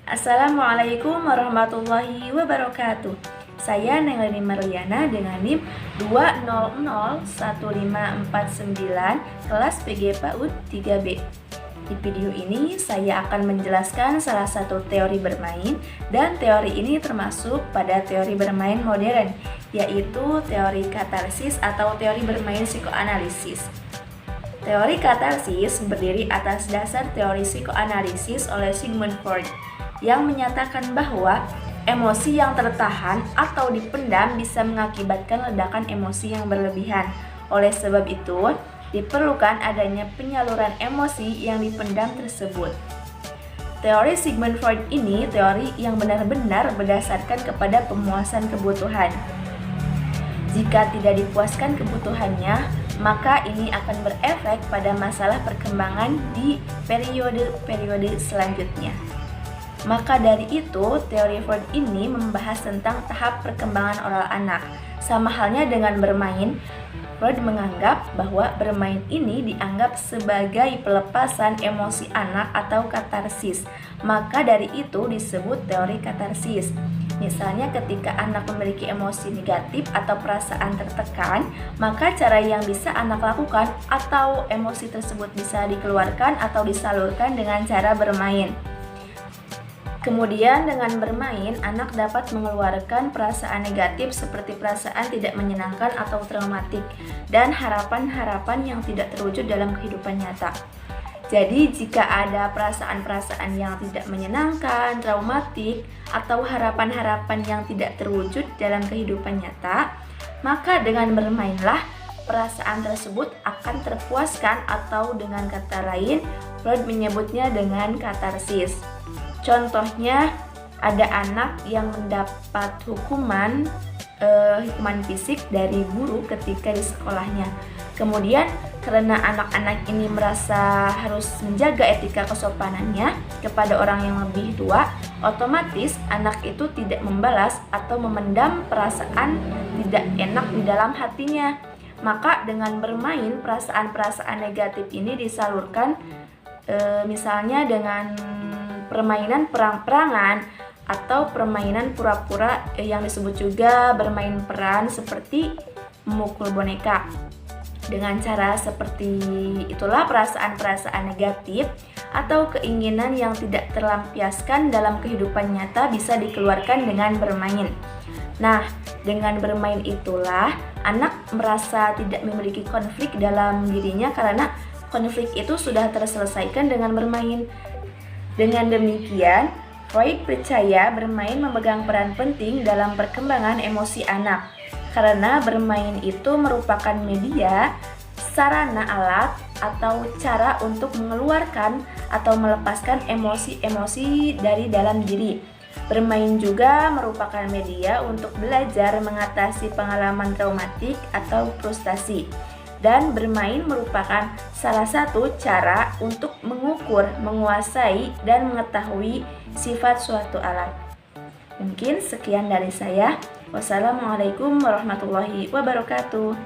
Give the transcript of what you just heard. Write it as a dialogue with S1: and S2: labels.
S1: Assalamualaikum warahmatullahi wabarakatuh. Saya Nengleni Marliana dengan NIM 2001549 kelas PG PAUD 3B. Di video ini saya akan menjelaskan salah satu teori bermain, dan teori ini termasuk pada teori bermain modern, yaitu teori katarsis atau teori bermain psikoanalisis. Teori katarsis berdiri atas dasar teori psikoanalisis oleh Sigmund Freud yang menyatakan bahwa emosi yang tertahan atau dipendam bisa mengakibatkan ledakan emosi yang berlebihan. Oleh sebab itu, diperlukan adanya penyaluran emosi yang dipendam tersebut. Teori Sigmund Freud ini teori yang benar-benar berdasarkan kepada pemuasan kebutuhan. Jika tidak dipuaskan kebutuhannya, maka ini akan berefek pada masalah perkembangan di periode-periode selanjutnya. Maka dari itu, teori Freud ini membahas tentang tahap perkembangan oral anak. Sama halnya dengan bermain, Freud menganggap bahwa bermain ini dianggap sebagai pelepasan emosi anak atau katarsis. Maka dari itu disebut teori katarsis. Misalnya ketika anak memiliki emosi negatif atau perasaan tertekan, maka cara yang bisa anak lakukan atau emosi tersebut bisa dikeluarkan atau disalurkan dengan cara bermain. Kemudian dengan bermain, anak dapat mengeluarkan perasaan negatif seperti perasaan tidak menyenangkan atau traumatik, dan harapan-harapan yang tidak terwujud dalam kehidupan nyata. Jadi jika ada perasaan-perasaan yang tidak menyenangkan, traumatik, atau harapan-harapan yang tidak terwujud dalam kehidupan nyata, maka dengan bermainlah perasaan tersebut akan terpuaskan, atau dengan kata lain, Freud menyebutnya dengan katarsis. Contohnya, ada anak yang mendapat hukuman fisik dari guru ketika di sekolahnya. Kemudian karena anak-anak ini merasa harus menjaga etika kesopanannya kepada orang yang lebih tua, otomatis anak itu tidak membalas atau memendam perasaan tidak enak di dalam hatinya. Maka dengan bermain, perasaan-perasaan negatif ini disalurkan, misalnya dengan permainan perang-perangan atau permainan pura-pura yang disebut juga bermain peran seperti memukul boneka. Dengan cara seperti itulah perasaan-perasaan negatif atau keinginan yang tidak terlampiaskan dalam kehidupan nyata bisa dikeluarkan dengan bermain. Nah, dengan bermain itulah anak merasa tidak memiliki konflik dalam dirinya karena konflik itu sudah terselesaikan dengan bermain. Dengan demikian, Freud percaya bermain memegang peran penting dalam perkembangan emosi anak, karena bermain itu merupakan media, sarana alat, atau cara untuk mengeluarkan atau melepaskan emosi-emosi dari dalam diri. Bermain juga merupakan media untuk belajar mengatasi pengalaman traumatik atau frustasi. Dan bermain merupakan salah satu cara untuk mengukur, menguasai, dan mengetahui sifat suatu alat. Mungkin sekian dari saya. Wassalamualaikum warahmatullahi wabarakatuh.